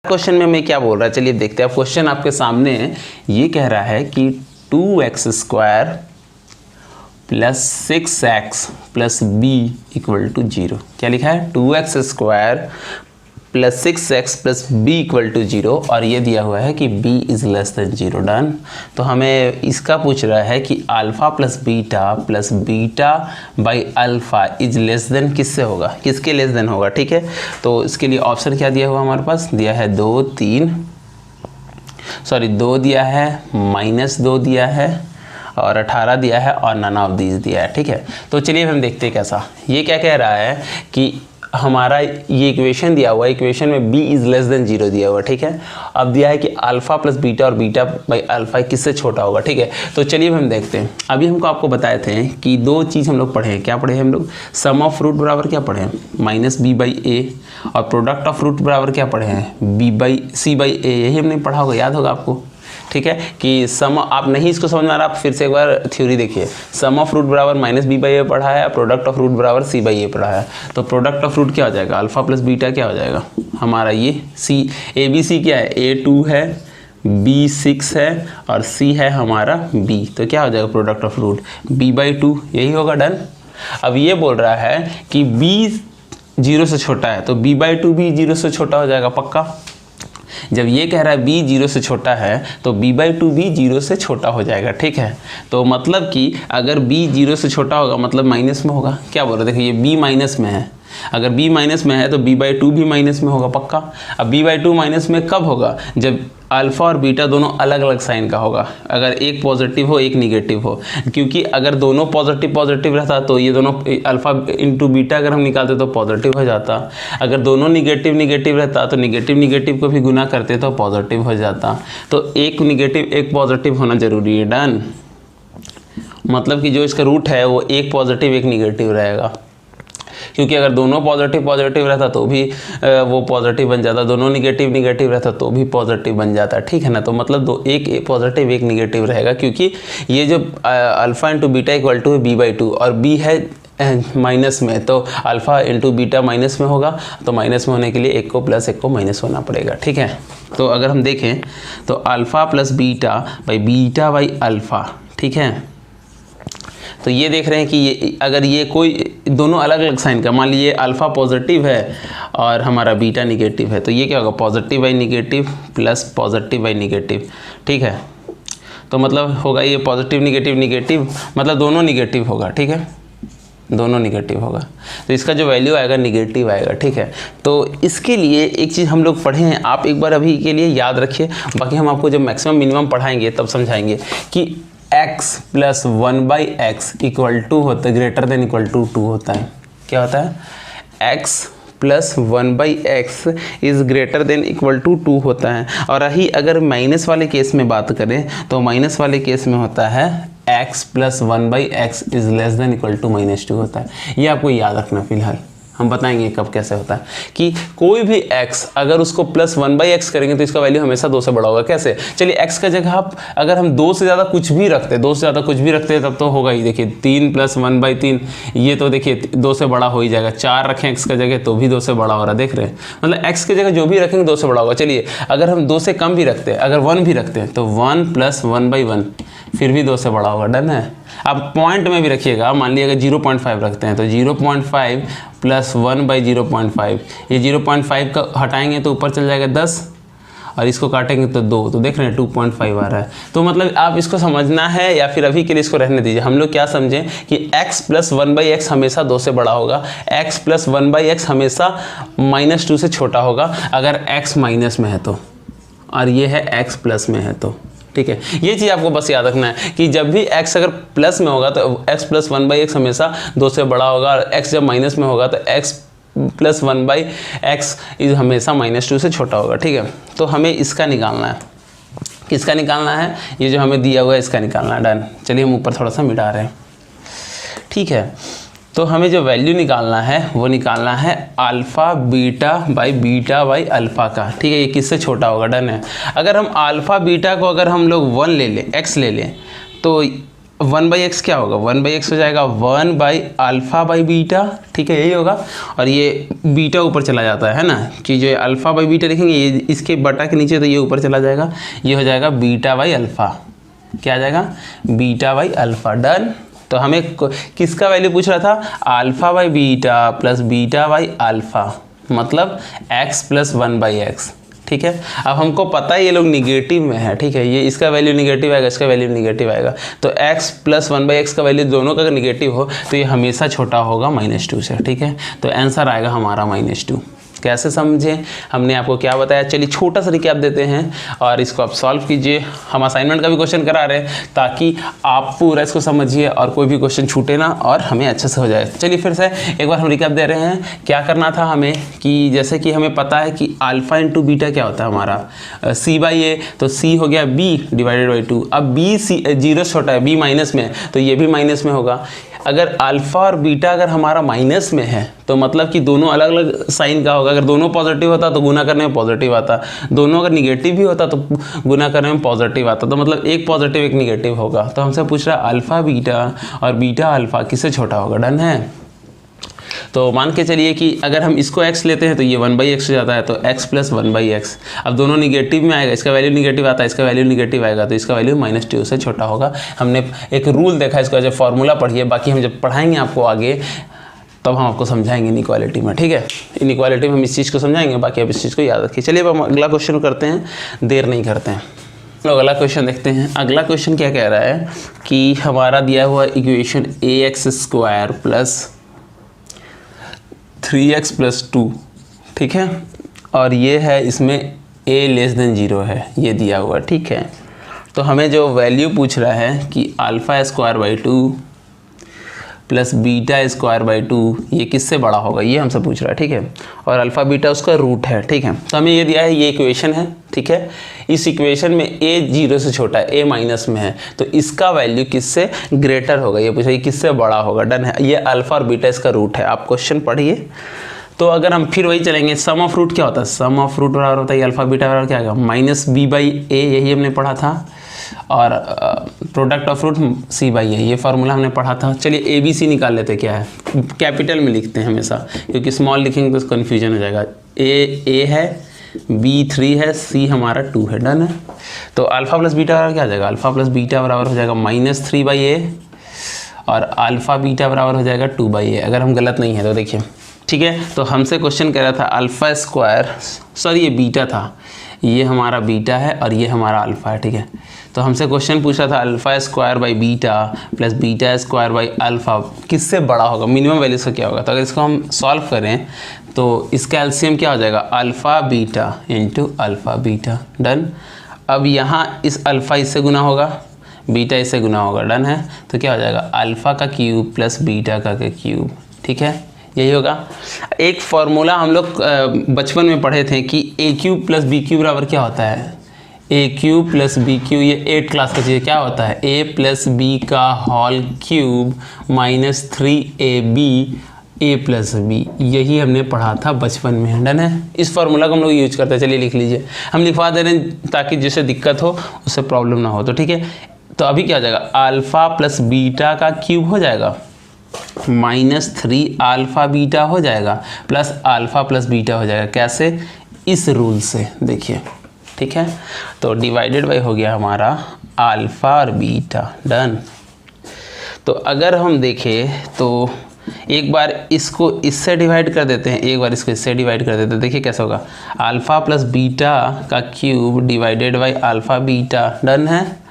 Question में मैं क्या बोल रहा है, चलिए देखते हैं। अब क्वेश्चन आपके सामने है, ये कह रहा है कि 2x² plus 6x plus b equal to 0। क्या लिखा है? 2x² plus 6x plus b equal to 0 और ये दिया हुआ है कि b is less than 0। Done. तो हमें इसका पूछ रहा है कि alpha plus beta by alpha is less than किससे होगा, किसके लेस देन होगा। ठीक है, तो इसके लिए ऑप्शन क्या दिया हुआ हमारे पास, दिया है 2 दिया है, -2 दिया है और 18 दिया है और नन ऑफ दीज दिया है। ठीक है, तो चलिए हम देखते हैं कैसा। ये क्या कह रहा है कि हमारा ये इक्वेशन दिया हुआ है, इक्वेशन में b इज़ लेस देन 0 दिया हुआ है। ठीक है, अब दिया है कि अल्फ़ा प्लस बीटा और बीटा बाई अल्फ़ा किससे छोटा होगा। ठीक है, तो चलिए हम देखते हैं। अभी हमको आपको बताए थे कि दो चीज़ हम लोग पढ़े हैं। क्या पढ़े हैं हम लोग? सम ऑफ रूट बराबर क्या पढ़े हैं? -b/a। और प्रोडक्ट ऑफ रूट बराबर क्या पढ़े हैं? b/c/a। यही हमने पढ़ा होगा, याद होगा आपको। ठीक है, कि सम, आप नहीं इसको समझ में आ रहा, आप फिर से एक बार थ्योरी देखिए। सम ऑफ रूट बराबर -b/a पढ़ा है, प्रोडक्ट ऑफ रूट बराबर c/a पढ़ा है। तो प्रोडक्ट ऑफ रूट क्या हो जाएगा? अल्फा प्लस बीटा क्या हो जाएगा हमारा? ये c, ABC क्या है? a2 है, b 6 है और c है हमारा b। तो क्या हो जाएगा प्रोडक्ट ऑफ रूट? b/2। यही होगा। डन। अब ये बोल रहा है कि b 0 से छोटा है, तो b/2 भी 0 से छोटा हो जाएगा पक्का। जब ये कह रहा है b 0 से छोटा है तो b/2 भी 0 से छोटा हो जाएगा। ठीक है, तो मतलब कि अगर b 0 से छोटा होगा मतलब माइनस में होगा। क्या बोल रहे हैं? देखिए ये b माइनस में है, अगर b माइनस में है तो b/2 भी माइनस में होगा पक्का। अब b/2 माइनस में कब होगा? जब अल्फ़ा और बीटा दोनों अलग अलग साइन का होगा, अगर एक पॉजिटिव हो एक निगेटिव हो। क्योंकि अगर दोनों पॉजिटिव रहता तो ये दोनों अल्फ़ा इंटू बीटा अगर हम निकालते तो पॉजिटिव हो जाता। अगर दोनों निगेटिव रहता तो निगेटिव को भी गुना करते तो पॉजिटिव हो जाता। तो एक निगेटिव एक पॉजिटिव होना जरूरी है। डन। मतलब कि जो इसका रूट है वो एक पॉजिटिव एक निगेटिव रहेगा, क्योंकि अगर दोनों पॉजिटिव रहता तो भी वो पॉजिटिव बन जाता, दोनों निगेटिव रहता तो भी पॉजिटिव बन जाता। ठीक है ना, तो मतलब एक पॉजिटिव एक निगेटिव रहेगा, क्योंकि ये जो alpha into beta equal to है b/2 और b है माइनस में, तो अल्फ़ा इंटू बीटा माइनस में होगा, तो माइनस में होने के लिए एक को प्लस एक को माइनस होना पड़ेगा। ठीक है, तो अगर हम देखें तो alpha plus beta by alpha. ठीक है, तो ये देख रहे हैं कि ये अगर ये कोई दोनों अलग अलग साइन का, मान लीजिए अल्फ़ा पॉजिटिव है और हमारा बीटा निगेटिव है, तो ये क्या होगा? Positive by negative plus positive by negative. ठीक है, तो मतलब होगा ये पॉजिटिव निगेटिव मतलब दोनों निगेटिव होगा। ठीक है, दोनों निगेटिव होगा, तो इसका जो वैल्यू आएगा निगेटिव आएगा। ठीक है, तो इसके लिए एक चीज़ हम लोग पढ़े हैं, आप एक बार अभी के लिए याद रखिए, बाकी हम आपको जब मैक्सिमम मिनिमम पढ़ाएंगे तब समझाएंगे कि x plus 1/x equal to होता है ग्रेटर देन इक्वल टू 2 होता है। क्या होता है? x plus 1/x is greater than equal to 2 होता है। और रही अगर माइनस वाले केस में बात करें तो माइनस वाले केस में होता है x plus 1/x is less than equal to -2 होता है। ये आपको याद रखना। फिलहाल हम बताएंगे कब कैसे होता है कि कोई भी x अगर उसको प्लस 1/x करेंगे तो इसका वैल्यू हमेशा 2 से बड़ा होगा। कैसे? चलिए x का जगह आप अगर हम 2 से ज़्यादा कुछ भी रखते हैं तब तो होगा ही। देखिए 3 प्लस 1/3, ये तो देखिए 2 से बड़ा हो ही जाएगा। 4 रखें x का जगह तो भी 2 से बड़ा हो रहा है। देख रहे हैं, मतलब x की जगह जो भी रखेंगे 2 से बड़ा होगा। चलिए अगर हम 2 से कम भी रखते हैं, अगर 1 भी रखते हैं तो 1 प्लस 1/1 फिर भी 2 से बड़ा होगा। डन है। अब पॉइंट में भी रखिएगा, मान लीजिए अगर 0.5 रखते हैं तो 0.5 प्लस 1/0.5, ये 0.5 का हटाएंगे तो ऊपर चल जाएगा 10 और इसको काटेंगे तो 2, तो देख रहे हैं 2.5 आ रहा है। तो मतलब आप इसको समझना है या फिर अभी के लिए इसको रहने दीजिए। हम लोग क्या समझें कि x प्लस 1/x हमेशा 2 से बड़ा होगा, x प्लस 1/x हमेशा -2 से छोटा होगा अगर x माइनस में है तो, और ये है x प्लस में है तो। ठीक है, ये चीज़ आपको बस याद रखना है कि जब भी x अगर प्लस में होगा तो x प्लस 1/x हमेशा 2 से बड़ा होगा, और x जब माइनस में होगा तो x प्लस 1/x इज हमेशा -2 से छोटा होगा। ठीक है, तो हमें इसका निकालना है। किसका निकालना है? ये जो हमें दिया हुआ है इसका निकालना है। डन। चलिए हम ऊपर थोड़ा सा मिटा रहे हैं। ठीक है, तो हमें जो वैल्यू निकालना है वो निकालना है अल्फ़ा बीटा बाई अल्फ़ा का। ठीक है, ये किससे छोटा होगा? डन है। अगर हम अल्फ़ा बीटा को अगर हम लोग 1 ले लें, x ले लें, तो 1/x क्या होगा, 1/x हो जाएगा 1/α/बीटा, ठीक है, यही होगा। और ये बीटा ऊपर चला जाता है ना, कि जो α/बीटा लिखेंगे ये इसके बटा के नीचे, तो ये ऊपर चला जाएगा, ये हो जाएगा β/α। क्या आ जाएगा, β/α। डन। तो हमें किसका वैल्यू पूछ रहा था, α/बीटा प्लस β/α, मतलब x प्लस 1/x, ठीक है। अब हमको पता है ये लोग निगेटिव में है, ठीक है, ये इसका वैल्यू निगेटिव आएगा, इसका वैल्यू निगेटिव आएगा, तो x प्लस 1/x का वैल्यू दोनों का अगर निगेटिव हो तो ये हमेशा छोटा होगा -2 से, ठीक है। तो आंसर आएगा हमारा -2। कैसे समझे, हमने आपको क्या बताया। चलिए छोटा सा रिकैप देते हैं और इसको आप सॉल्व कीजिए। हम असाइनमेंट का भी क्वेश्चन करा रहे हैं ताकि आप पूरा इसको समझिए और कोई भी क्वेश्चन छूटे ना और हमें अच्छे से हो जाए। चलिए फिर से एक बार हम रिकैप दे रहे हैं। क्या करना था हमें, कि जैसे कि हमें पता है कि अल्फा इंटू बीटा क्या होता है हमारा c/a, तो c हो गया b डिवाइडेड बाई 2। अब b 0 छोटा है, b माइनस में है, तो ये भी माइनस में होगा। अगर अल्फ़ा और बीटा अगर हमारा माइनस में है तो मतलब कि दोनों अलग अलग साइन का होगा। अगर दोनों पॉजिटिव होता तो गुना करने में पॉजिटिव आता, दोनों अगर निगेटिव भी होता तो गुना करने में पॉजिटिव आता, तो मतलब एक पॉजिटिव एक निगेटिव होगा। तो हमसे पूछ रहा है अल्फ़ा बीटा और बीटा अल्फ़ा किससे छोटा होगा। डन है। तो मान के चलिए कि अगर हम इसको x लेते हैं तो ये 1/x हो जाता है, तो x प्लस 1/x। अब दोनों निगेटिव में आएगा, इसका वैल्यू निगेटिव आता है, इसका वैल्यू निगेटिव आएगा, तो इसका वैल्यू -2 से छोटा होगा। हमने एक रूल देखा, इसका जो फॉर्मूला पढ़िए, बाकी हम जब पढ़ाएंगे आपको आगे तब हम आपको समझाएंगे इनइक्वालिटी में, ठीक है। इनइक्वालिटी में हम इस चीज़ को समझाएंगे, बाकी आप इस चीज़ को याद रखिए। चलिए अब हम अगला क्वेश्चन करते हैं, देर नहीं करते हैं, लोग अगला क्वेश्चन देखते हैं। अगला क्वेश्चन क्या कह रहा है कि हमारा दिया हुआ equation ax² plus 3x plus 2, ठीक है, और ये है इसमें a <0 है, ये दिया हुआ, ठीक है। तो हमें जो वैल्यू पूछ रहा है कि α² 2 प्लस β² 2 ये किससे बड़ा होगा, ये हमसे पूछ रहा है, ठीक है। और अल्फ़ा बीटा उसका रूट है, ठीक है। तो हमें ये दिया है, ये इक्वेशन है, ठीक है। इस इक्वेशन में a 0 से छोटा है, a माइनस में है, तो इसका वैल्यू किससे ग्रेटर होगा, ये पूछा किससे बड़ा होगा। डन है। ये अल्फ़ा और बीटा इसका रूट है, आप क्वेश्चन पढ़िए। तो अगर हम फिर वही चलेंगे, सम ऑफ रूट क्या होता है, सम ऑफ रूट बराबर होता है अल्फ़ा बीटा बराबर क्या आएगा -b/a, यही हमने पढ़ा था। और प्रोडक्ट ऑफ रूट c/a, ये फार्मूला हमने पढ़ा था। चलिए ABC निकाल लेते, क्या है, कैपिटल में लिखते हैं हमेशा, क्योंकि स्मॉल लिखेंगे तो कन्फ्यूजन हो जाएगा। a है, b 3 है, c हमारा 2 है। डन है। तो अल्फ़ा प्लस बीटा बराबर क्या आ जाएगा, अल्फ़ा प्लस बीटा बराबर हो जाएगा -3/a और अल्फ़ा बीटा बराबर हो जाएगा 2/a, अगर हम गलत नहीं है तो देखिए, ठीक है। तो हमसे क्वेश्चन कह रहा था α², सॉरी ये बीटा था, ये हमारा बीटा है और ये हमारा अल्फ़ा है, ठीक है। तो हमसे क्वेश्चन पूछा था α² बीटा प्लस β² अल्फ़ा किससे बड़ा होगा, मिनिमम वैल्यू से क्या होगा। तो अगर इसको हम सॉल्व करें तो इसका एलसीएम क्या हो जाएगा, alpha beta into alpha beta. Done. अब यहाँ इस अल्फ़ा इससे गुना होगा, बीटा इससे गुना होगा। डन है। तो क्या हो जाएगा, अल्फ़ा का क्यूब प्लस बीटा का क्यूब, ठीक है, यही होगा। एक फॉर्मूला हम लोग बचपन में पढ़े थे कि a³ प्लस b³ बराबर क्या होता है, a³ प्लस b³, ये 8 क्लास का चीज़, क्या होता है a प्लस b का whole cube -3ab a plus b, यही हमने पढ़ा था बचपन में। डन है। इस फार्मूला को हम लोग यूज करते हैं। चलिए लिख लीजिए, हम लिखवा दे रहे हैं ताकि जिसे दिक्कत हो उससे प्रॉब्लम ना हो, तो ठीक है। तो अभी क्या हो जाएगा, अल्फ़ा प्लस बीटा का क्यूब हो जाएगा -3 अल्फ़ा बीटा हो जाएगा प्लस अल्फ़ा प्लस बीटा हो जाएगा। कैसे, इस रूल से, देखिए, ठीक है। तो डिवाइडेड बाई हो गया हमारा अल्फ़ा और बीटा। डन। तो अगर हम देखें तो एक बार इसको इससे डिवाइड कर देते हैं, एक बार इसको इससे डिवाइड कर देते हैं, देखिए कैसा होगा, अल्फ़ा प्लस बीटा का cube divided by alpha beta. Done है।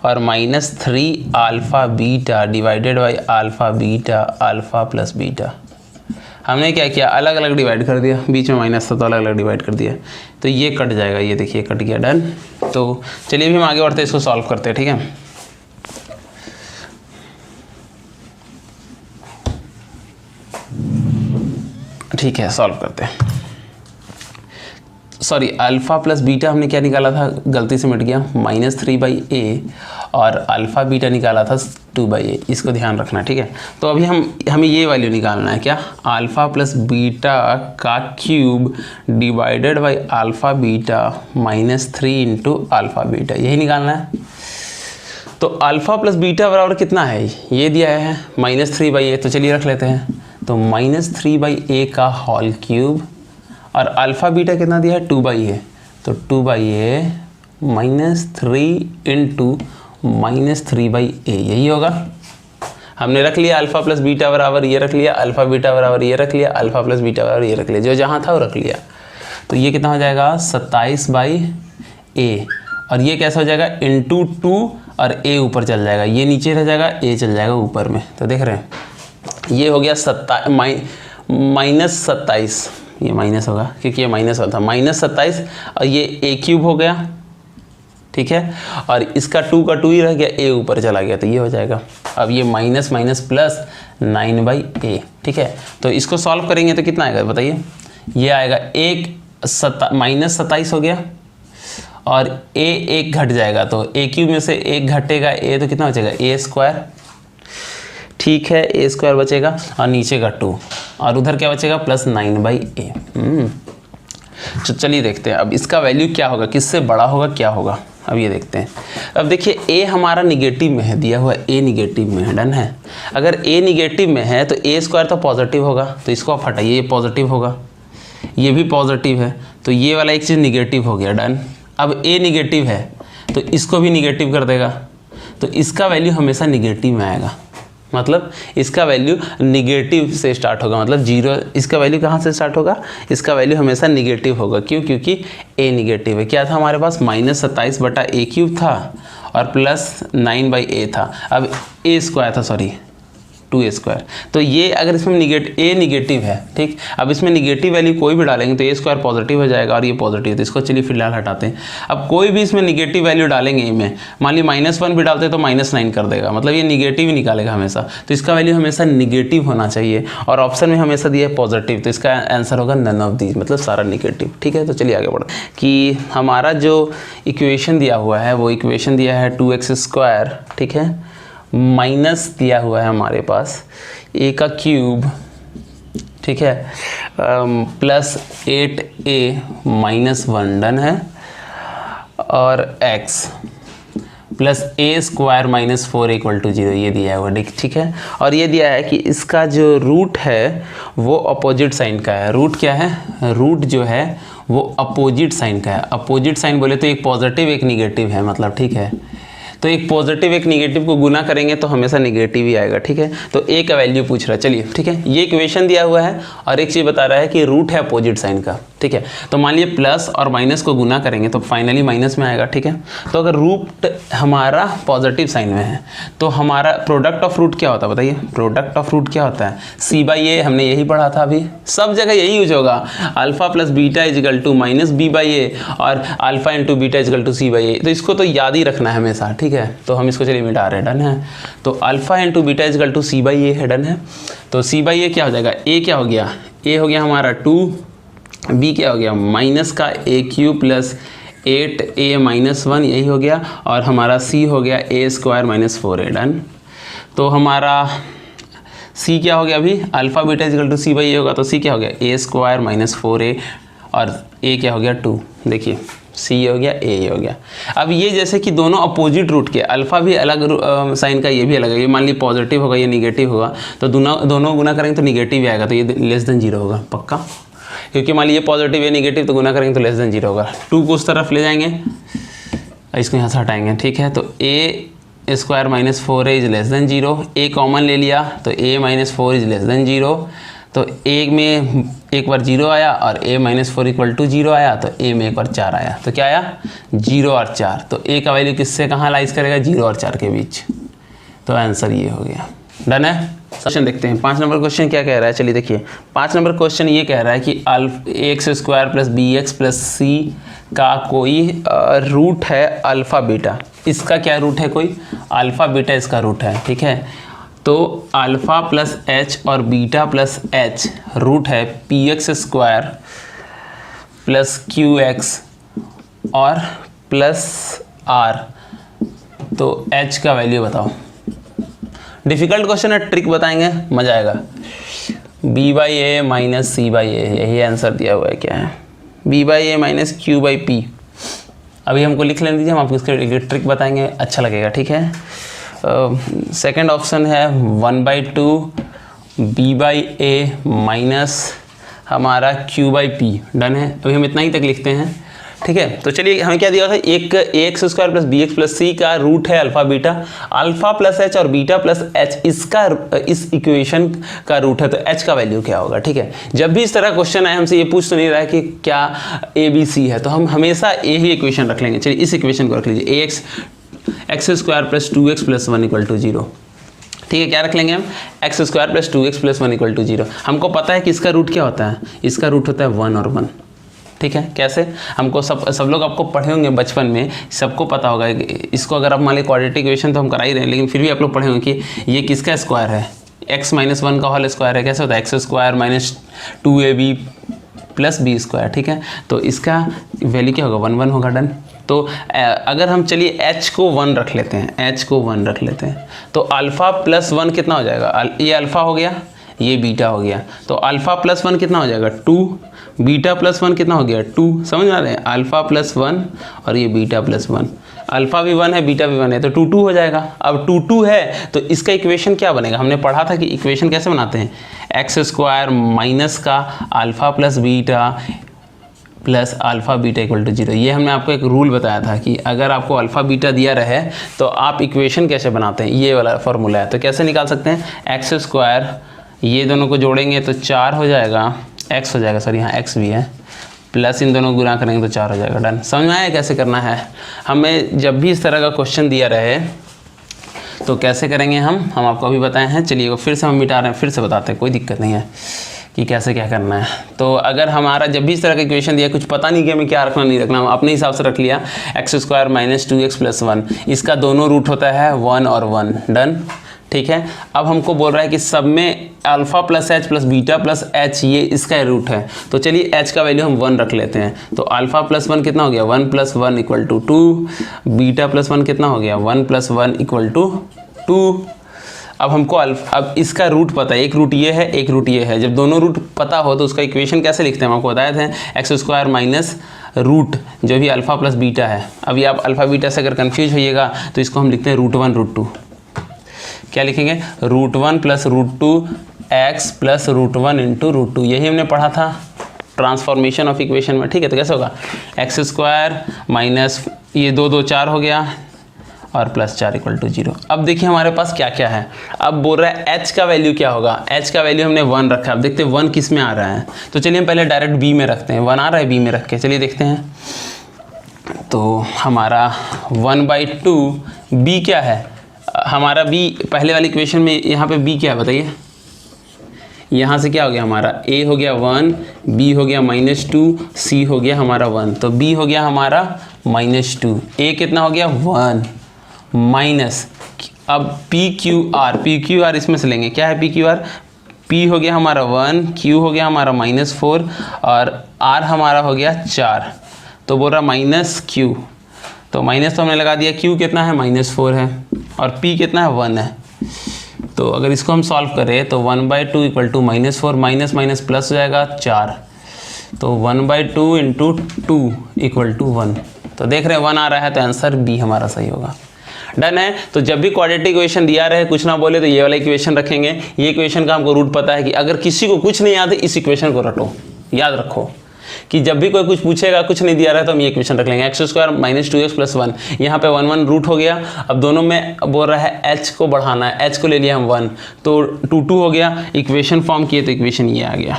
और -3 alpha beta divided by alpha beta, alpha plus beta. हमने क्या किया, अलग अलग डिवाइड कर दिया, बीच में माइनस था तो अलग अलग डिवाइड कर दिया, तो ये कट जाएगा, ये देखिए कट गया। डन। तो चलिए भी हम आगे बढ़ते हैं, इसको सॉल्व करते हैं, ठीक है। ठीक है, सॉल्व करते हैं। सॉरी, अल्फ़ा प्लस बीटा हमने क्या निकाला था, गलती से मिट गया, -3/a, और अल्फ़ा बीटा निकाला था 2/a, इसको ध्यान रखना, ठीक है। तो अभी हमें ये वैल्यू निकालना है, क्या, अल्फ़ा प्लस बीटा का cube divided by alpha beta -3 into alpha beta, यही निकालना है। तो अल्फ़ा प्लस बीटा बराबर कितना है, ये दिया है -3/a, तो चलिए रख लेते हैं। तो -3/a का होल क्यूब, और अल्फ़ा बीटा कितना दिया है 2/a, तो 2/a -3 इंटू -3/a, यही होगा। हमने रख लिया अल्फ़ा प्लस बीटा बराबर ये रख लिया, अल्फ़ा बीटा बराबर ये रख लिया, अल्फ़ा प्लस बीटा बराबर ये रख लिया, जो जहाँ था वो रख लिया। तो ये कितना हो जाएगा 27/a, और ये कैसा हो जाएगा इंटू 2, और a ऊपर चल जाएगा, ये नीचे रह जाएगा, a चल जाएगा ऊपर में। तो देख रहे हैं ये हो गया -27, ये माइनस होगा क्योंकि ये माइनस होता था, -27, और ये a क्यूब हो गया, ठीक है, और इसका 2 का 2 ही रह गया, a ऊपर चला गया, तो ये हो जाएगा। अब ये माइनस माइनस प्लस 9/a, ठीक है। तो इसको सॉल्व करेंगे तो कितना आएगा बताइए, ये आएगा -27 हो गया, और a एक घट जाएगा, तो a क्यूब में से एक घटेगा a, तो कितना बचेगा a², ठीक है, a² बचेगा, और नीचे का 2, और उधर क्या बचेगा +9/a। तो चलिए देखते हैं अब इसका वैल्यू क्या होगा, किससे बड़ा होगा क्या होगा, अब ये देखते हैं। अब देखिए a हमारा निगेटिव में है, दिया हुआ a निगेटिव में है, डन है। अगर a निगेटिव में है तो a² तो पॉजिटिव होगा, तो इसको आप हटाइए, ये पॉजिटिव होगा, ये भी पॉजिटिव है, तो ये वाला एक चीज़ निगेटिव हो गया, डन। अब a निगेटिव है तो इसको भी निगेटिव कर देगा, तो इसका वैल्यू हमेशा निगेटिव में आएगा, मतलब इसका वैल्यू निगेटिव से स्टार्ट होगा, मतलब 0। इसका वैल्यू कहाँ से स्टार्ट होगा, इसका वैल्यू हमेशा निगेटिव होगा, क्यों, क्योंकि a निगेटिव है। क्या था हमारे पास -27/a³ था और +9/a था, अब a² था, सॉरी 2a², तो ये अगर इसमें a निगेटिव है, ठीक। अब इसमें निगेटिव वैल्यू कोई भी डालेंगे तो a² पॉजिटिव हो जाएगा और ये पॉजिटिव, तो इसको चलिए फिलहाल हटाते हैं। अब कोई भी इसमें निगेटिव वैल्यू डालेंगे, में मान ली -1 भी डालते तो -9 कर देगा, मतलब ये निगेटिव ही निकालेगा हमेशा, तो इसका वैल्यू हमेशा निगेटिव होना चाहिए, और ऑप्शन में हमेशा दिया है पॉजिटिव, तो इसका आंसर होगा नन ऑफ दीज, मतलब सारा निगेटिव, ठीक है। तो चलिए आगे बढ़ते कि हमारा जो इक्वेशन दिया हुआ है वो इक्वेशन दिया है 2x², ठीक है, माइनस दिया हुआ है हमारे पास a का क्यूब, ठीक है, +8a - 1, डन है, और x +a² - 4 = 0, ये दिया हुआ, ठीक है। और ये दिया है कि इसका जो रूट है वो अपोजिट साइन का है। रूट क्या है, रूट जो है वो अपोजिट साइन का है। अपोजिट साइन बोले तो एक पॉजिटिव एक निगेटिव है, मतलब, ठीक है। तो एक पॉजिटिव एक निगेटिव को गुना करेंगे तो हमेशा निगेटिव ही आएगा, ठीक है। तो a का वैल्यू पूछ रहा है, चलिए ठीक है, ये इक्वेशन दिया हुआ है और एक चीज़ बता रहा है कि रूट है अपोजिट साइन का, ठीक है। तो मान लीजिए प्लस और माइनस को गुना करेंगे तो फाइनली माइनस में आएगा, ठीक है। तो अगर रूट हमारा पॉजिटिव साइन में है तो हमारा प्रोडक्ट ऑफ रूट क्या होता है बताइए, प्रोडक्ट ऑफ रूट क्या होता है, c/a, हमने यही पढ़ा था अभी, सब जगह यही यूज होगा, अल्फा प्लस बीटा = -b/a और अल्फा इंटू बीटा = c/a। तो इसको तो याद ही रखना है हमेशा, ठीक है। तो हम इसको चलिए मिटा रहे हैं, डन है। तो अल्फा इंटू बीटा = c/a है, डन है। तो c/a क्या हो जाएगा, a क्या हो गया, a हो गया हमारा 2, b क्या हो गया माइनस का a³ + 8a - 1, यही हो गया, और हमारा c हो गया a² - 4a, डन। तो हमारा c क्या हो गया, अभी अल्फा बीटा = c/a होगा, तो c क्या हो गया a² - 4a, और a क्या हो गया 2, देखिए c हो गया a हो गया। अब ये जैसे कि दोनों अपोजिट रूट के, अल्फा भी अलग साइन का, ये भी अलग है, ये मान ली पॉजिटिव होगा ये निगेटिव होगा, तो दोनों गुना करेंगे तो निगेटिव ही आएगा, तो ये <0 होगा पक्का, क्योंकि मान लीजिए पॉजिटिव ये निगेटिव, तो गुना करेंगे तो <0 होगा। 2 को उस तरफ ले जाएंगे, इसको यहाँ से हटाएंगे, ठीक है। तो a² - 4a = 0, a कॉमन ले लिया तो a - 4 = 0, तो a में एक बार 0 आया और a - 4 = 0 आया, तो a में एक बार 4 आया, तो क्या आया 0 और 4, तो a का वैल्यू किससे कहाँ लाइज करेगा, 0 और 4 के बीच, तो आंसर ये हो गया, डन है। क्वेश्चन देखते हैं, 5 नंबर क्वेश्चन क्या कह रहा है, चलिए देखिए। 5 नंबर क्वेश्चन ये कह रहा है कि ax² + bx + c का कोई रूट है अल्फ़ा बीटा, इसका क्या रूट है, कोई अल्फ़ा बीटा इसका रूट है, ठीक है। तो अल्फ़ा प्लस h और बीटा प्लस h रूट है px² + qx और प्लस r, तो h का वैल्यू बताओ। डिफ़िकल्ट क्वेश्चन है, ट्रिक बताएंगे, मज़ा आएगा। b/a - c/a, यही आंसर दिया हुआ है, क्या है b/a - q/p। अभी हमको लिख लेने दीजिए, हम आपको इसके ट्रिक बताएंगे, अच्छा लगेगा, ठीक है। सेकंड ऑप्शन है 1/2 b/a माइनस हमारा q/p। डन है, अभी हम इतना ही तक लिखते हैं, ठीक है। तो चलिए हमें क्या दिया था, एक ax² plus bx plus c का रूट है alpha beta, alpha plus h और बीटा प्लस h इसका इस इक्वेशन का रूट है, तो h का वैल्यू क्या होगा, ठीक है। जब भी इस तरह क्वेश्चन आए, हमसे ये पूछ तो नहीं रहा है कि क्या a b c है, तो हम हमेशा a ही इक्वेशन रख लेंगे। चलिए इस इक्वेशन को रख लीजिए, x² प्लस 2x प्लस 1 = 0, ठीक है। क्या रख लेंगे हम, x² प्लस 2x प्लस 1 = 0। हमको पता है कि इसका रूट क्या होता है, इसका रूट होता है 1 और 1, ठीक है। कैसे, हमको सब लोग आपको पढ़े होंगे बचपन में, सबको पता होगा इसको। अगर आप मान लीजिए क्वाड्रेटिक इक्वेशन तो हम करा ही रहे हैं, लेकिन फिर भी आप लोग पढ़े होंगे कि ये किसका स्क्वायर है, x - 1 का होल स्क्वायर है। कैसे होता है, x² minus 2ab plus b², ठीक है। तो इसका वैल्यू क्या होगा, 1 1 होगा। डन। तो अगर हम चलिए h को 1 रख लेते हैं, h को 1 रख लेते हैं, तो अल्फ़ा प्लस 1 कितना हो जाएगा, ये अल्फ़ा हो गया, ये बीटा हो गया। तो अल्फ़ा प्लस 1 कितना हो जाएगा, 2, बीटा प्लस 1 कितना हो गया, 2। समझ आ रहे हैं, अल्फ़ा प्लस 1 और ये बीटा प्लस 1, अल्फ़ा भी 1 है, बीटा भी 1 है, तो 2 2 हो जाएगा। अब 2 2 है तो इसका इक्वेशन क्या बनेगा, हमने पढ़ा था कि इक्वेशन कैसे बनाते हैं, x² माइनस का alpha plus beta plus alpha beta = 0। ये हमने आपको एक रूल बताया था कि अगर आपको अल्फ़ा बीटा दिया रहे तो आप इक्वेशन कैसे बनाते हैं, ये वाला फॉर्मूला है। तो कैसे निकाल सकते हैं, x², ये दोनों को जोड़ेंगे तो 4 हो जाएगा, x हो जाएगा, सॉरी यहाँ x भी है, प्लस इन दोनों गुना करेंगे तो 4 हो जाएगा। डन। समझ में आया कैसे करना है। हमें जब भी इस तरह का क्वेश्चन दिया रहे तो कैसे करेंगे हम आपको अभी बताए हैं। चलिए फिर से हम मिटा रहे हैं, फिर से बताते हैं, कोई दिक्कत नहीं है कि कैसे क्या करना है। तो अगर हमारा जब भी इस तरह का इक्वेशन दिया, कुछ पता नहीं कि हमें क्या रखना नहीं रखना, अपने हिसाब से रख लिया, x² माइनस 2x प्लस 1, इसका दोनों रूट होता है 1 और 1। डन, ठीक है। अब हमको बोल रहा है कि सब में alpha plus h plus beta plus h ये इसका रूट है, तो चलिए h का वैल्यू हम 1 रख लेते हैं। तो अल्फ़ा प्लस 1 कितना हो गया, 1 + 1 = 2, बीटा प्लस 1 कितना हो गया, 1 + 1 = 2। अब हमको अब इसका रूट पता है, एक रूट ये है, एक रूट ये है। जब दोनों रूट पता हो तो उसका इक्वेशन कैसे लिखते हैं, हम आपको बताए थे, x² माइनस रूट जो भी अल्फ़ा प्लस बीटा है। अभी आप अल्फ़ा बीटा से अगर कन्फ्यूज होइएगा तो इसको हम लिखते हैं √1 √2। क्या लिखेंगे, √1 प्लस √2 x प्लस √1 × √2। यही हमने पढ़ा था ट्रांसफॉर्मेशन ऑफ इक्वेशन में, ठीक है। तो कैसे होगा, x² माइनस ये 2 2 4 हो गया और प्लस 4 = 0। अब देखिए हमारे पास क्या क्या है। अब बोल रहा है h का वैल्यू क्या होगा, h का वैल्यू हमने 1 रखा है। अब देखते हैं 1 किस में आ रहा है, तो चलिए हम पहले डायरेक्ट b में रखते हैं, 1 आ रहा है b में रख के, चलिए देखते हैं। तो हमारा 1/2 b क्या है, हमारा b पहले वाली इक्वेशन में, यहाँ पे b क्या है बताइए, यहाँ से क्या हो गया, हमारा a हो गया 1, b हो गया -2, c हो गया हमारा 1, तो b हो गया हमारा -2, a कितना हो गया 1 माइनस, अब PQR इसमें से लेंगे, क्या है PQR, P हो गया हमारा 1, Q हो गया हमारा -4 और R हमारा हो गया 4। तो बोल रहा -Q, तो माइनस तो हमने लगा दिया, Q कितना है -4 है और P कितना है 1 है। तो अगर इसको हम सॉल्व करें तो 1/2 = -4, माइनस माइनस प्लस हो जाएगा 4, तो 1/2 × 2 = 1। तो देख रहे हैं 1 आ रहा है, तो आंसर बी हमारा सही होगा। डन है। तो जब भी क्वाड्रेटिक इक्वेशन दिया रहे, कुछ ना बोले, तो ये वाला इक्वेशन रखेंगे। ये इक्वेशन का हमको रूट पता है कि अगर किसी को कुछ नहीं याद है, इस इक्वेशन को रटो, याद रखो कि जब भी कोई कुछ पूछेगा, कुछ नहीं दिया रहा है, तो हम ये इक्वेशन रख लेंगे, x² माइनस 2x प्लस 1, यहाँ पे 1 1 रूट हो गया। अब दोनों में बोल रहा है h को बढ़ाना है, h को ले लिया हम 1, तो 2 2 हो गया, इक्वेशन फॉर्म किए तो इक्वेशन ये आ गया।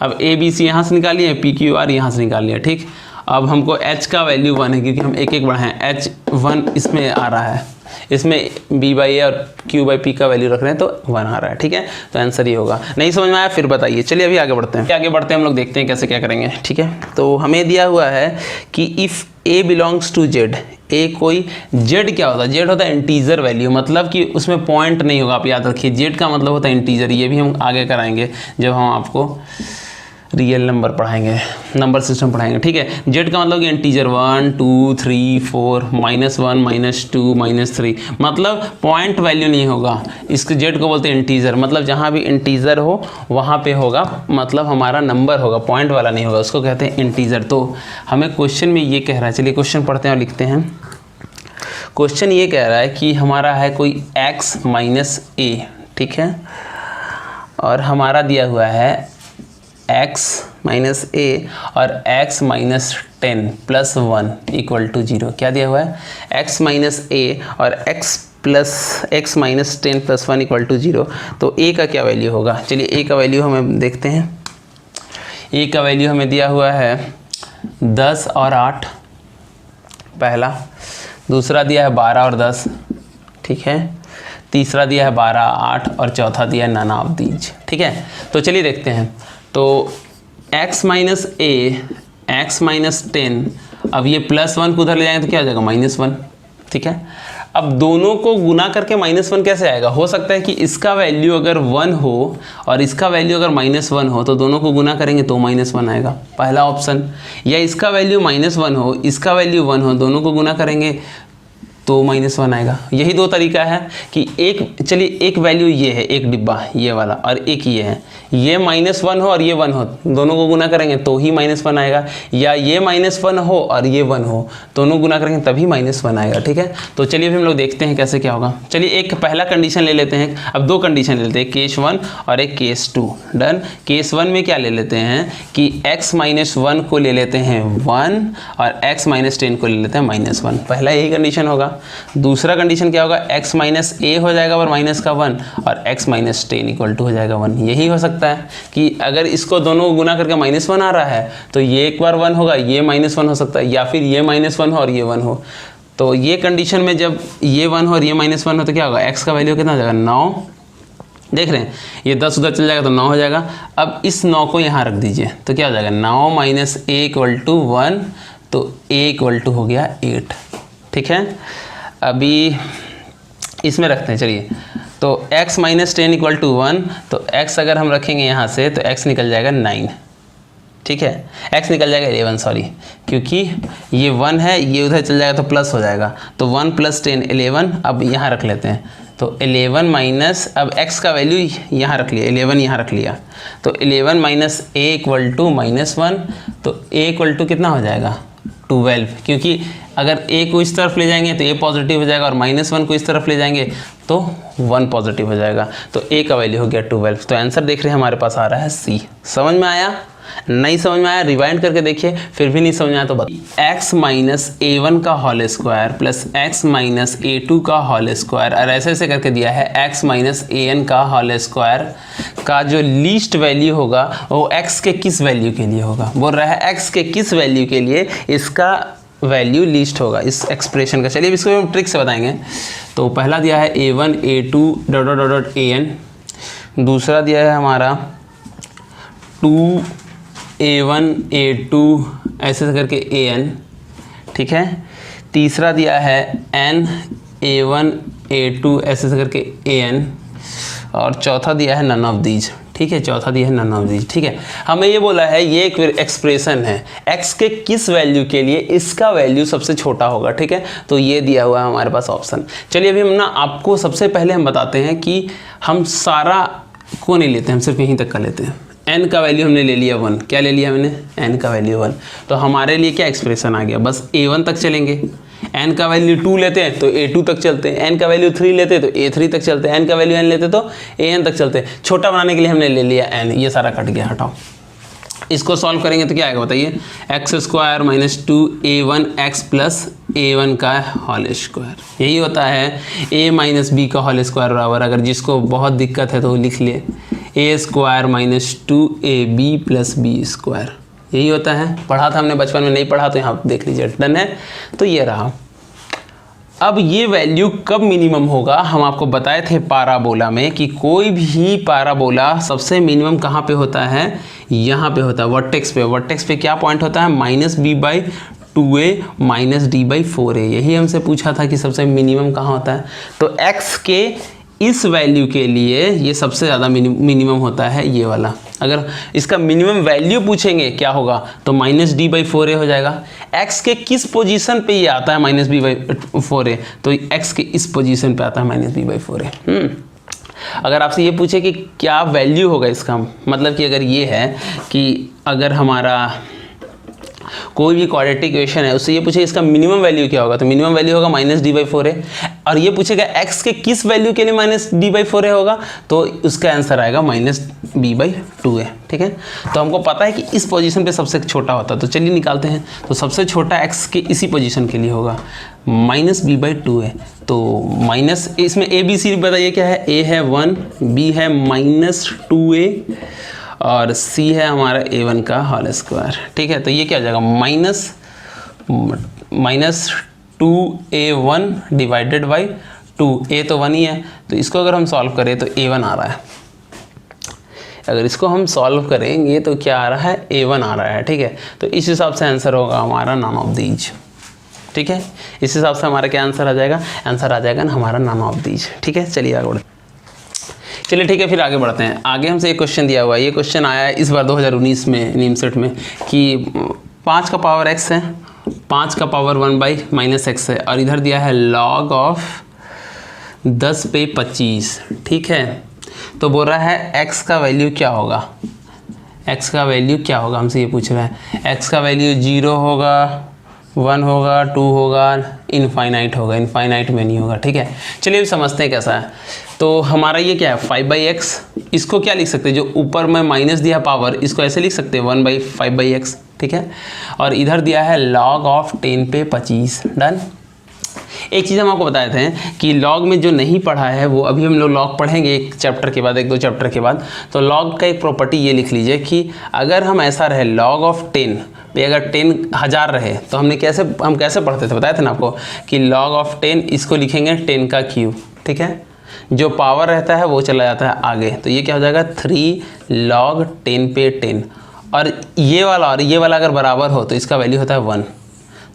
अब a b c यहाँ से निकाल लिया, PQR यहाँ से निकाल लिया, ठीक। अब हमको h का वैल्यू 1 है, क्योंकि हम एक एक बढ़ाएं, h1 इसमें आ रहा है, इसमें b/a और q/p का वैल्यू रख रहे हैं, तो 1 आ रहा है, ठीक है। तो आंसर ये होगा। नहीं समझ में आया फिर बताइए। चलिए अभी आगे बढ़ते हैं, हम लोग देखते हैं कैसे क्या करेंगे, ठीक है। तो हमें दिया हुआ है कि if a belongs to z, a कोई z क्या होता है, z होता है इंटीजर वैल्यू, मतलब कि उसमें पॉइंट नहीं होगा, आप याद रखिए, z का मतलब होता है इंटीजर। ये भी हम आगे कराएंगे जब हम आपको रियल नंबर पढ़ाएंगे, नंबर सिस्टम पढ़ाएंगे, ठीक है। जेड का मतलब कि इंटीजर 1 2 3 4 -1 -2 -3, मतलब पॉइंट वैल्यू नहीं होगा, इसके जेड को बोलते हैं इंटीजर। मतलब जहाँ भी इंटीजर हो वहाँ पे होगा, मतलब हमारा नंबर होगा, पॉइंट वाला नहीं होगा, उसको कहते हैं इंटीजर। तो हमें क्वेश्चन में ये कह रहा है, चलिए क्वेश्चन पढ़ते हैं और लिखते हैं। क्वेश्चन ये कह रहा है कि हमारा है कोई x माइनस ए, ठीक है, और हमारा दिया हुआ है x माइनस ए और x minus 10 plus 1 equal to 0। क्या दिया हुआ है? x माइनस ए और x minus 10 plus 1 equal to 0। तो a का क्या वैल्यू होगा? चलिए a का वैल्यू हमें देखते हैं। a का वैल्यू हमें दिया हुआ है 10 और 8 पहला, दूसरा दिया है 12 और 10, ठीक है, तीसरा दिया है 12, 8 और चौथा दिया है नन ऑफ दीज, ठीक है। तो चलिए देखते हैं। तो x माइनस ए, x माइनस 10, अब ये प्लस 1 को उधर ले जाएंगे तो क्या हो जाएगा? -1, ठीक है। अब दोनों को गुना करके -1 कैसे आएगा? हो सकता है कि इसका वैल्यू अगर 1 हो और इसका वैल्यू अगर -1 हो तो दोनों को गुना करेंगे तो -1 आएगा, पहला ऑप्शन। या इसका वैल्यू -1 हो, इसका वैल्यू 1 हो, दोनों को गुना करेंगे तो -1 आएगा। यही दो तरीका है कि एक, चलिए एक वैल्यू ये है, एक डिब्बा ये वाला, और एक ये है, ये -1 हो और ये 1 हो, दोनों को गुना करेंगे तो ही -1 आएगा। या ये -1 हो और ये 1 हो, दोनों गुना करेंगे तभी -1 आएगा, ठीक है। तो चलिए फिर हम लोग देखते हैं कैसे क्या होगा। चलिए एक पहला कंडीशन ले लेते हैं, अब दो कंडीशन ले लेते हैं, केस 1 और एक केस 2। डन। केस 1 में क्या ले लेते हैं कि x माइनस 1 को ले लेते हैं 1 और x माइनस 10 को ले लेते हैं -1, पहला यही कंडीशन होगा। दूसरा कंडीशन क्या होगा? x माइनस ए हो जाएगा और माइनस का 1 और x माइनस 10 इक्वल टू हो जाएगा 1। यही हो सकता है कि अगर इसको दोनों को गुना करके -1 आ रहा है तो ये एक बार 1 होगा, ये -1 हो सकता है, या फिर ये -1 हो और ये 1 हो। तो ये कंडीशन में जब ये 1 हो और ये -1 हो तो क्या होगा? x का वैल्यू कितना हो जाएगा? 9। देख रहे हैं, ये 10 उधर चल जाएगा तो 9 हो जाएगा। अब इस 9 को यहाँ रख दीजिए तो क्या हो जाएगा? 9 माइनस ए इक्वल टू 1, तो a इक्वल टू हो गया 8, ठीक है। अभी इसमें रखते हैं, चलिए। तो x माइनस 10 इक्वल टू 1, तो x अगर हम रखेंगे यहाँ से तो x निकल जाएगा 9, ठीक है, x निकल जाएगा 11, सॉरी, क्योंकि ये 1 है, ये उधर चल जाएगा तो प्लस हो जाएगा, तो 1 प्लस 10 11। अब यहाँ रख लेते हैं, तो 11 माइनस, अब x का वैल्यू यहाँ रख लिया, 11 यहाँ रख लिया, तो 11 माइनस a इक्वल टू -1, तो a इक्वल टू कितना हो जाएगा? 12, क्योंकि अगर a को इस तरफ ले जाएंगे तो a पॉजिटिव हो जाएगा और -1 को इस तरफ ले जाएंगे तो 1 पॉजिटिव हो जाएगा, तो a का वैल्यू हो गया 12। तो आंसर देख रहे हैं हमारे पास आ रहा है C। समझ में आया? नहीं समझ में आया रिवाइंड करके देखिए, फिर भी नहीं समझ में आया तो बताइए। x माइनस a1 का whole square plus x minus a2 का होल स्क्वायर, और ऐसे ऐसे करके दिया है x माइनस an का होल स्क्वायर का जो लीस्ट वैल्यू होगा वो x के किस वैल्यू के लिए होगा? बोल रहा है x के किस वैल्यू के लिए इसका वैल्यू लीस्ट होगा इस एक्सप्रेशन का। चलिए इसको हम ट्रिक से बताएंगे। तो पहला दिया है a1 a2 dot dot dot an, दूसरा दिया है हमारा 2a1 a2 ऐसे करके an, ठीक है, तीसरा दिया है n a1 a2 ऐसे करके an, और चौथा दिया है नन ऑफ दीज, ठीक है, चौथा दिया है नन ऑफ दीज, ठीक है। हमें ये बोला है ये एक एक्सप्रेशन है, x के किस वैल्यू के लिए इसका वैल्यू सबसे छोटा होगा, ठीक है। तो ये दिया हुआ है हमारे पास ऑप्शन। चलिए अभी हम ना आपको सबसे पहले हम बताते हैं कि हम सारा को नहीं लेते, हम सिर्फ यहीं तक का लेते हैं। n का वैल्यू हमने ले लिया 1, क्या ले लिया हमने? n का वैल्यू 1, तो हमारे लिए क्या एक्सप्रेशन आ गया? बस a1 तक चलेंगे। n का वैल्यू 2 लेते हैं तो a2 तक चलते हैं, n का वैल्यू 3 लेते हैं तो a3 तक चलते हैं, n का वैल्यू n लेते तो an तक चलते हैं। छोटा बनाने के लिए हमने ले लिया n, ये सारा कट गया, हटाओ। इसको सॉल्व करेंगे तो क्या आएगा बताइए? x square minus 2a1x plus a1 का होल स्क्वायर, यही होता है a माइनस b का होल स्क्वायर बराबर, अगर जिसको बहुत दिक्कत है तो वो लिख लिए a square minus 2ab plus b square, यही होता है। पढ़ा था हमने बचपन में, नहीं पढ़ा तो यहाँ देख लीजिए। डन है, तो ये रहा। अब ये वैल्यू कब मिनिमम होगा? हम आपको बताए थे पाराबोला में कि कोई भी पाराबोला सबसे मिनिमम कहाँ पे होता है? यहाँ पे होता है, वर्टेक्स पे। वर्टेक्स पे क्या पॉइंट होता है? -b/2a minus d/4a। यही हमसे पूछा था कि सबसे मिनिमम कहाँ होता है। तो x के इस वैल्यू के लिए ये सबसे ज़्यादा मिनिमम होता है ये वाला। अगर इसका मिनिमम वैल्यू पूछेंगे क्या होगा तो -d/4a हो जाएगा। x के किस पोजीशन पे ये आता है -b/4a? तो x के इस पोजीशन पे आता है -b/4a। अगर आपसे ये पूछे कि क्या वैल्यू होगा इसका, मतलब कि अगर ये है कि अगर हमारा कोई भी क्वाड्रेटिक इक्वेशन है उससे ये पूछे इसका मिनिमम वैल्यू क्या होगा, तो मिनिमम वैल्यू होगा -d/4 है। और ये पूछेगा x के किस वैल्यू के लिए -d/4 होगा, तो उसका आंसर आएगा -b/2 है। ठीक है, तो हमको पता है कि इस पोजीशन पे सबसे छोटा होता है, तो चलिए निकालते हैं। तो सबसे छोटा x के इसी पोजीशन के लिए होगा -b/2 है। तो माइनस इसमें a b c बताइए क्या है, a है 1, b है -2a और c है हमारा a1 का होल स्क्वायर। ठीक है, तो ये क्या हो जाएगा -2a1 डिवाइडेड बाई 2, a तो 1 ही है, तो इसको अगर हम सॉल्व करें तो a1 आ रहा है। अगर इसको हम सॉल्व करेंगे तो क्या आ रहा है, a1 आ रहा है। ठीक है, तो इस हिसाब से आंसर होगा हमारा नन ऑफ दीज। ठीक है, इस हिसाब से हमारा क्या आंसर आ जाएगा, आंसर आ जाएगा ना हमारा नन ऑफ दीज। ठीक है, चलिए आगे बढ़ते, चलिए ठीक है, फिर आगे बढ़ते हैं। आगे हमसे एक क्वेश्चन दिया हुआ है, ये क्वेश्चन आया है इस बार 2019 में नीमसेट में कि 5 का पावर x है, 5 का पावर 1/-x है, और इधर दिया है log ऑफ 10 पे 25। ठीक है, तो बोल रहा है x का वैल्यू क्या होगा, x का वैल्यू क्या होगा, हमसे ये पूछ रहा है। x का वैल्यू 0 होगा, 1 होगा, 2 होगा, इनफाइनाइट होगा, इनफाइनाइट में नहीं होगा। ठीक है, चलिए अब समझते हैं कैसा है। तो हमारा ये क्या है 5/x, इसको क्या लिख सकते हैं, जो ऊपर में माइनस दिया पावर, इसको ऐसे लिख सकते हैं 1/5/x। ठीक है, और इधर दिया है log ऑफ 10 पे 25। डन। एक चीज़ हम आपको बताए थे कि लॉग में जो नहीं पढ़ा है वो अभी हम लोग लॉग पढ़ेंगे एक चैप्टर के बाद, 1-2 चैप्टर के बाद। तो लॉग का एक प्रॉपर्टी ये लिख लीजिए कि अगर हम ऐसा रहे log ऑफ 10 पे अगर 10,000 रहे तो हम कैसे पढ़ते थे, बताए थे ना आपको कि log ऑफ 10 इसको लिखेंगे 10 का क्यूब। ठीक है, जो पावर रहता है वो चला जाता है आगे, तो ये क्या हो जाएगा 3 log 10 पे 10, और ये वाला अगर बराबर हो तो इसका वैल्यू होता है 1,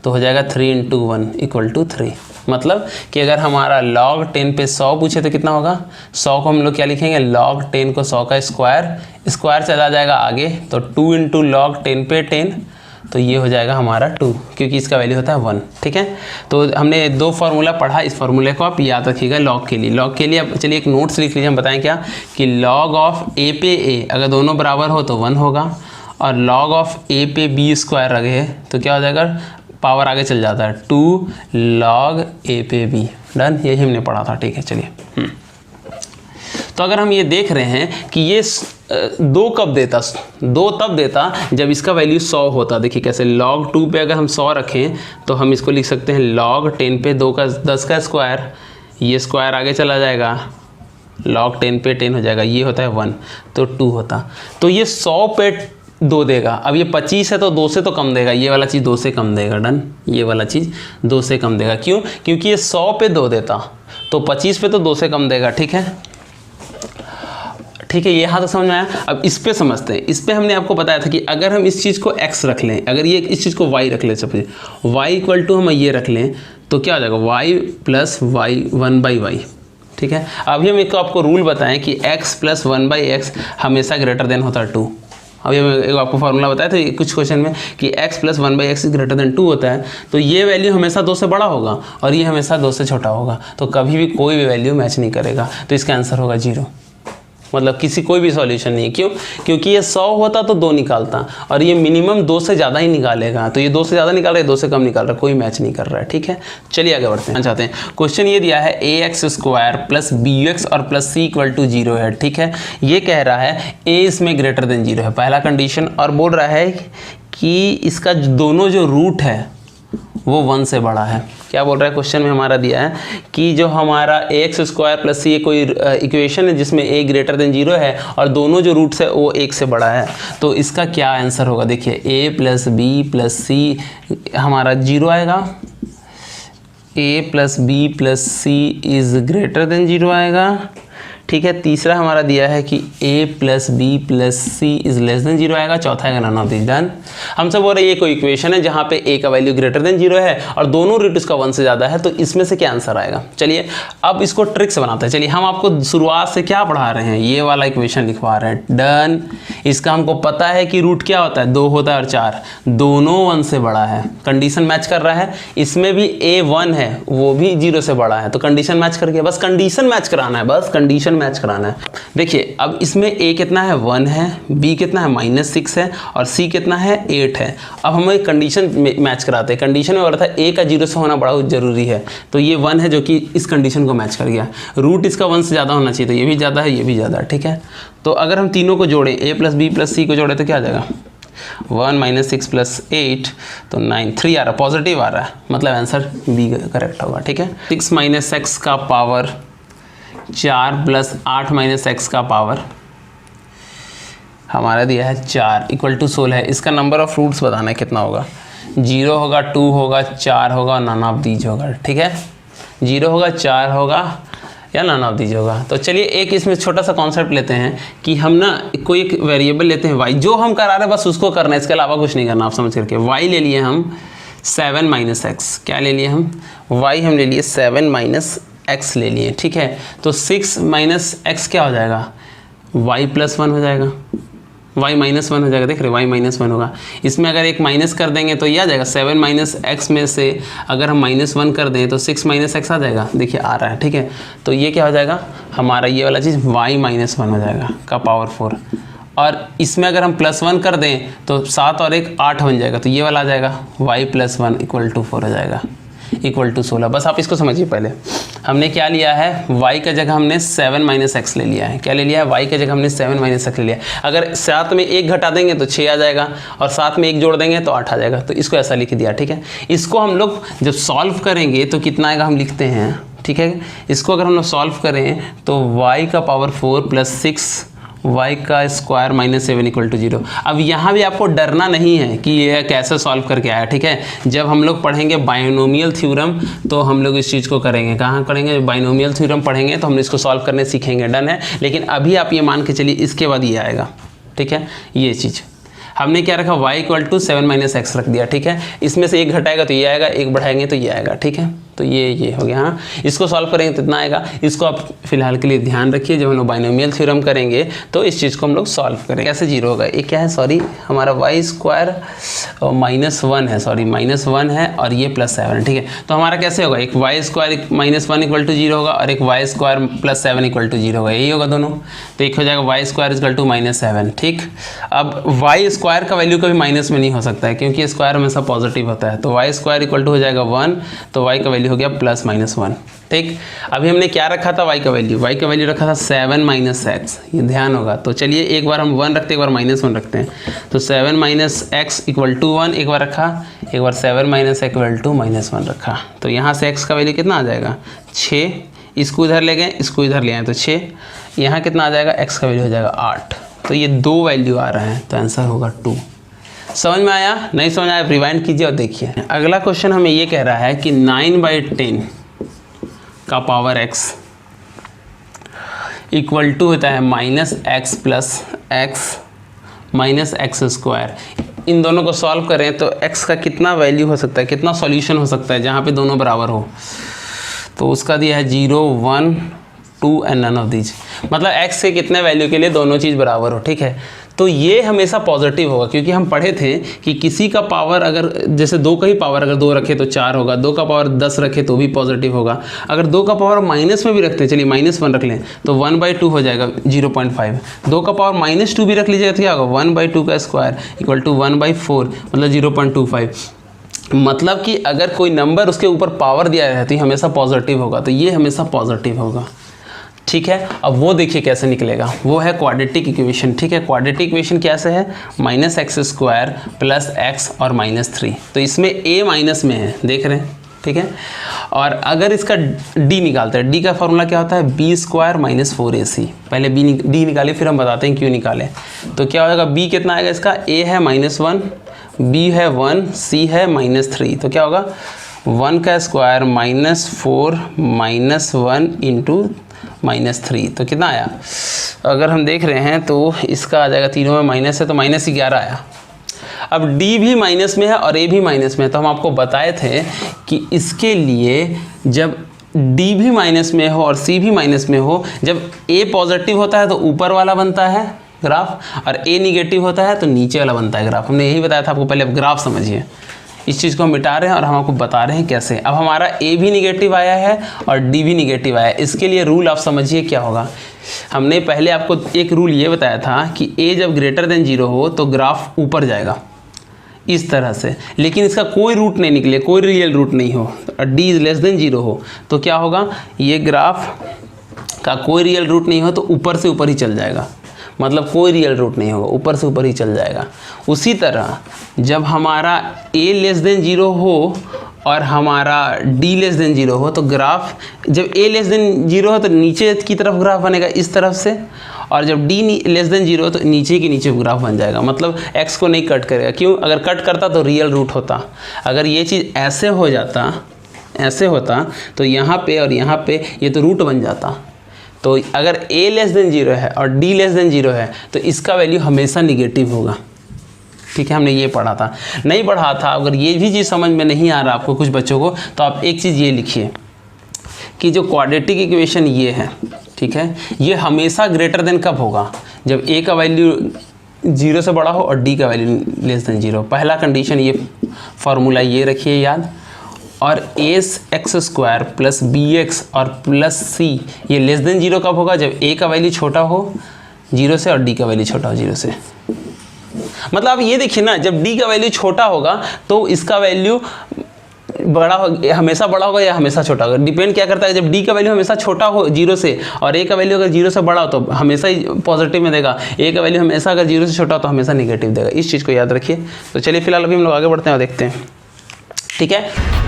तो हो जाएगा 3 × 1 = 3। मतलब कि अगर हमारा log 10 पे 100 पूछे तो कितना होगा, 100 को हम लोग क्या लिखेंगे, log 10 को 100 का स्क्वायर चला जाएगा आगे, तो 2 × log 10 पे 10, तो ये हो जाएगा हमारा 2, क्योंकि इसका वैल्यू होता है 1। ठीक है, तो हमने 2 फार्मूला पढ़ा, इस फार्मूले को आप याद रखिएगा लॉग के लिए। लॉग के लिए अब चलिए एक नोट्स लिख लीजिए, हम बताएं क्या कि log ऑफ a पे a अगर दोनों बराबर हो तो 1 होगा, और log ऑफ a पे b स्क्वायर रहे तो क्या हो जाएगा, पावर आगे चल जाता है 2 log a पे b। डन, यही हमने पढ़ा था। ठीक है, चलिए तो अगर हम ये देख रहे हैं कि ये 2 कब देता, 2 तब देता जब इसका वैल्यू 100 होता। देखिए कैसे, log 2 पे अगर हम 100 रखें तो हम इसको लिख सकते हैं log 10 पे 2 का 10 का स्क्वायर, ये स्क्वायर आगे चला जाएगा, log 10 पे 10 हो जाएगा, ये होता है 1, तो 2 होता। तो ये 100 पे 2 देगा। अब ये 25 है तो 2 से तो कम देगा, ये वाला चीज़ 2 से कम देगा। डन, ये वाला चीज़ 2 से कम देगा। क्यों, क्योंकि ये 100 पे 2 देता तो 25 पे तो 2 से कम देगा। ठीक है, ठीक है, ये यहाँ तक समझ में आया। अब इस पे समझते हैं। इस पे हमने आपको बताया था कि अगर हम इस चीज़ को x रख लें, अगर ये इस चीज़ को y रख लें, सपोज y = हम ये रख लें तो क्या हो जाएगा y + y 1/y। ठीक है, अभी हम एक आपको रूल बताएं कि x + 1/x हमेशा ग्रेटर देन होता है 2। अभी हम एक आपको फार्मूला बताया था कुछ क्वेश्चन में कि x + 1/x > 2 होता है, तो ये वैल्यू हमेशा 2 से बड़ा होगा और ये हमेशा 2 से छोटा होगा, तो कभी भी कोई भी वैल्यू मैच नहीं करेगा, तो इसका आंसर होगा 0। मतलब कोई भी सॉल्यूशन नहीं है। क्यों, क्योंकि ये 100 होता तो 2 निकालता, और ये मिनिमम 2 से ज़्यादा ही निकालेगा, तो ये 2 से ज़्यादा निकाल रहा है, 2 से कम निकाल रहा है, कोई मैच नहीं कर रहा है। ठीक है, चलिए आगे बढ़ते हैं। चाहते हैं क्वेश्चन ये दिया है ax² + bx और +c = 0 है। ठीक है, ये कह रहा है a इसमें ग्रेटर देन 0 है, पहला कंडीशन, और बोल रहा है कि इसका दोनों जो रूट है वो 1 से बड़ा है। क्या बोल रहा है क्वेश्चन में हमारा दिया है कि जो हमारा ax² + c कोई इक्वेशन है जिसमें a ग्रेटर देन 0 है और दोनों जो रूट्स है वो 1 से बड़ा है, तो इसका क्या आंसर होगा। देखिए a + b + c हमारा 0 आएगा, a + b + c > 0 आएगा। ठीक है, तीसरा हमारा दिया है कि a + b + c < 0 आएगा, चौथा आएगा नन ऑफ दिस। डन। हमसे बोल रहे हैं ये कोई इक्वेशन है जहाँ पे a का वैल्यू ग्रेटर देन 0 है और दोनों रूट इसका 1 से ज़्यादा है, तो इसमें से क्या आंसर आएगा। चलिए अब इसको ट्रिक से बनाते हैं। चलिए हम आपको शुरुआत से क्या पढ़ा रहे हैं, ये वाला इक्वेशन लिखवा रहे हैं। डन। इसका हमको पता है कि रूट क्या होता है, 2 होता है और 4, दोनों 1 से बड़ा है, कंडीशन मैच कर रहा है। इसमें भी a 1 है, वो भी 0 से बड़ा है, तो कंडीशन मैच करके बस कंडीशन मैच कराना है, बस कंडीशन मैच कराना है। देखिए अब इसमें a कितना है 1 है, b कितना है -6 है और c कितना है 8 है। अब हम एक कंडीशन मैच कराते हैं। कंडीशन में बोला था a का 0 से होना बड़ा ज़रूरी है, तो ये 1 है जो कि इस कंडीशन को मैच कर गया। रूट इसका 1 से ज़्यादा होना चाहिए, तो ये भी ज़्यादा है, ये भी ज़्यादा है, ठीक है। तो अगर हम तीनों को जोड़ें a + b + c को जोड़ें तो क्या आ जाएगा 1 - 6 + 8 तो 9, 3 आ रहा, पॉजिटिव आ रहा है, मतलब आंसर बी करेक्ट होगा, ठीक है। 6 - x का पावर 4 + 8 - x का पावर हमारा दिया है 4 = 16 है। इसका नंबर ऑफ रूट्स बताना है कितना होगा। 0 होगा, 2 होगा, 4 होगा, नन ऑफ दीज होगा, ठीक है। 0 होगा, 4 होगा या नन ऑफ दीज होगा। तो चलिए एक इसमें छोटा सा कॉन्सेप्ट लेते हैं कि हम ना कोई एक वेरिएबल लेते हैं y, जो हम करा रहे हैं बस उसको करना है, इसके अलावा कुछ नहीं करना, आप समझ करके। y ले लिए हम 7 - x, क्या ले लिए हम y हम ले लिए 7 - x ले लिए, ठीक है। तो 6 - x क्या हो जाएगा y + 1 हो जाएगा, y - 1 हो जाएगा, देख रहे y - 1 होगा। इसमें अगर एक माइनस कर देंगे तो ये आ जाएगा 7 - x में से अगर हम -1 कर दें तो 6 - x आ जाएगा, देखिए आ रहा है, ठीक है। तो ये क्या हो जाएगा हमारा ये वाला चीज़ y - 1 हो जाएगा का पावर 4, और इसमें अगर हम +1 कर दें तो 7 और 1 8 बन जाएगा, तो ये वाला आ जाएगा y + 1 = 4 हो जाएगा, = 16। बस आप इसको समझिए। पहले हमने क्या लिया है, y का जगह हमने 7 - x ले लिया है। क्या ले लिया है, y का जगह हमने 7 - x ले लिया है। अगर साथ में 1 घटा देंगे तो 6 आ जाएगा और साथ में 1 जोड़ देंगे तो 8 आ जाएगा, तो इसको ऐसा लिख दिया, ठीक है। इसको हम लोग जब सॉल्व करेंगे तो कितना आएगा हम लिखते हैं, ठीक है। इसको अगर हम लोग सॉल्व करें तो y का पावर 4 + 6 y का स्क्वायर -7 = 0। अब यहाँ भी आपको डरना नहीं है कि ये कैसे सॉल्व करके आया, ठीक है। जब हम लोग पढ़ेंगे बाइनोमियल थ्योरम तो हम लोग इस चीज़ को करेंगे, कहाँ करेंगे, बाइनोमियल थ्योरम पढ़ेंगे तो हम इसको सॉल्व करने सीखेंगे, डन है। लेकिन अभी आप ये मान के चलिए इसके बाद ये आएगा, ठीक है। ये चीज़ हमने क्या रखा y = 7 - x रख दिया, ठीक है। इसमें से 1 घटाएगा तो ये आएगा, 1 बढ़ाएंगे तो ये आएगा, ठीक है। तो ये हो गया। हाँ, इसको सॉल्व करेंगे तो इतना आएगा। इसको आप फिलहाल के लिए ध्यान रखिए, जब हम लोग बाइनोमियल थ्योरम करेंगे तो इस चीज़ को हम लोग सॉल्व करेंगे। कैसे 0 होगा, ये क्या है, सॉरी हमारा y² -1 है, सॉरी -1 है और ये +7, ठीक है। तो हमारा कैसे होगा, एक y² -1 = 0 होगा और एक y² +7 = 0 होगा, यही होगा दोनों। तो एक हो जाएगा y² = -7, ठीक। अब y² का वैल्यू कभी माइनस में नहीं हो सकता है क्योंकि स्क्वायर हमेशा पॉजिटिव होता है। तो y² = हो जाएगा 1, तो y का वैल्यू हो गया +-1, ठीक। अभी हमने क्या रखा था, y का वैल्यू रखा था 7 - x, ये ध्यान होगा। तो चलिए एक बार हम 1 रखते हैं, एक बार -1 रखते हैं। तो 7 - x = 1 एक बार रखा, एक बार 7 - x = -1 रखा। तो यहाँ से x का वैल्यू कितना आ जाएगा 6, इसको इधर ले गए, इसको इधर ले आए तो 6, यहाँ कितना आ जाएगा x का वैल्यू हो जाएगा 8। तो ये 2 वैल्यू आ रहे हैं, तो आंसर होगा 2। समझ में आया, नहीं समझ आया रिवाइंड कीजिए और देखिए। अगला क्वेश्चन हमें ये कह रहा है कि 9/10 का पावर x = होता है -x + x -x²। इन दोनों को सॉल्व करें तो x का कितना वैल्यू हो सकता है, कितना सॉल्यूशन हो सकता है जहाँ पे दोनों बराबर हो। तो उसका दिया है 0, 1, 2 एंड नन ऑफ दीज, मतलब x के कितने वैल्यू के लिए दोनों चीज़ बराबर हो, ठीक है। तो ये हमेशा पॉजिटिव होगा क्योंकि हम पढ़े थे कि किसी का पावर अगर जैसे 2 का ही पावर अगर 2 रखे तो 4 होगा, 2 का पावर 10 रखे तो भी पॉजिटिव होगा। अगर 2 का पावर माइनस में भी रखते हैं, चलिए -1 रख लें तो 1/2 हो जाएगा 0.5। 2 का पावर -2 भी रख लीजिएगा तो क्या होगा 1/2 का स्क्वायर = 1/4 मतलब 0.25। मतलब कि अगर कोई नंबर उसके ऊपर पावर दिया है तो ये हमेशा पॉजिटिव होगा, तो ये हमेशा पॉजिटिव होगा, ठीक है। अब वो देखिए कैसे निकलेगा, वो है क्वाड्रेटिक इक्वेशन, ठीक है। क्वाड्रेटिक इक्वेशन कैसे है, -x² + x और -3। तो इसमें a माइनस में है, देख रहे हैं, ठीक है। और अगर इसका d निकालते हैं, d का फॉर्मूला क्या होता है b² - 4ac। पहले d निकाले फिर हम बताते हैं क्यों निकाले। तो क्या हो जाएगा, b कितना आएगा इसका, a है -1, b है 1, c है -3। तो क्या होगा 1 का स्क्वायर -4 -1 × -3, तो कितना आया, अगर हम देख रहे हैं तो इसका आ जाएगा, तीनों में माइनस है तो -11 आया। अब d भी माइनस में है और a भी माइनस में है, तो हम आपको बताए थे कि इसके लिए जब d भी माइनस में हो और c भी माइनस में हो, जब a पॉजिटिव होता है तो ऊपर वाला बनता है ग्राफ और a निगेटिव होता है तो नीचे वाला बनता है ग्राफ। हमने यही बताया था आपको, पहले ग्राफ समझिए। इस चीज़ को हम मिटा रहे हैं और हम आपको बता रहे हैं कैसे। अब हमारा a भी निगेटिव आया है और d भी निगेटिव आया है, इसके लिए रूल आप समझिए क्या होगा। हमने पहले आपको एक रूल ये बताया था कि ए जब ग्रेटर देन 0 हो तो ग्राफ ऊपर जाएगा इस तरह से, लेकिन इसका कोई रूट नहीं निकले, कोई रियल रूट नहीं हो, डी इज लेस देन 0 हो तो क्या होगा, ये ग्राफ का कोई रियल रूट नहीं हो तो ऊपर से ऊपर ही चल जाएगा, मतलब कोई रियल रूट नहीं होगा, ऊपर से ऊपर ही चल जाएगा। उसी तरह जब हमारा a लेस देन 0 हो और हमारा d लेस देन 0 हो तो ग्राफ, जब a लेस देन 0 हो तो नीचे की तरफ ग्राफ बनेगा इस तरफ से, और जब d लेस देन 0 हो तो नीचे के नीचे ग्राफ बन जाएगा, मतलब x को नहीं कट करेगा। क्यों? अगर कट करता तो रियल रूट होता। अगर ये चीज़ ऐसे हो जाता, ऐसे होता तो यहाँ पे और यहाँ पे ये तो रूट बन जाता। तो अगर a लेस देन 0 है और d लेस देन 0 है तो इसका वैल्यू हमेशा निगेटिव होगा। ठीक है, हमने ये पढ़ा था, नहीं पढ़ा था। अगर ये भी चीज़ समझ में नहीं आ रहा आपको कुछ बच्चों को, तो आप एक चीज़ ये लिखिए कि जो क्वाड्रेटिक इक्वेशन ये है, ठीक है, ये हमेशा ग्रेटर देन कब होगा, जब a का वैल्यू 0 से बड़ा हो और d का वैल्यू लेस देन 0। पहला कंडीशन ये फार्मूला ये रखिए याद। और ax² प्लस bx और प्लस c ये लेस देन 0 कब होगा, जब a का वैल्यू छोटा हो 0 से और d का वैल्यू छोटा हो 0 से। मतलब आप ये देखिए ना, जब d का वैल्यू छोटा होगा तो इसका वैल्यू बड़ा हो, हमेशा बड़ा होगा या हमेशा छोटा होगा, डिपेंड क्या करता है। जब d का वैल्यू हमेशा छोटा हो 0 से और a का वैल्यू अगर 0 से बड़ा हो तो हमेशा ही पॉजिटिव में देगा, a का वैल्यू हमेशा अगर 0 से छोटा हो तो हमेशा निगेटिव देगा। इस चीज़ को याद रखिए। तो चलिए फिलहाल अभी हम लोग आगे बढ़ते हैं और देखते हैं। ठीक है।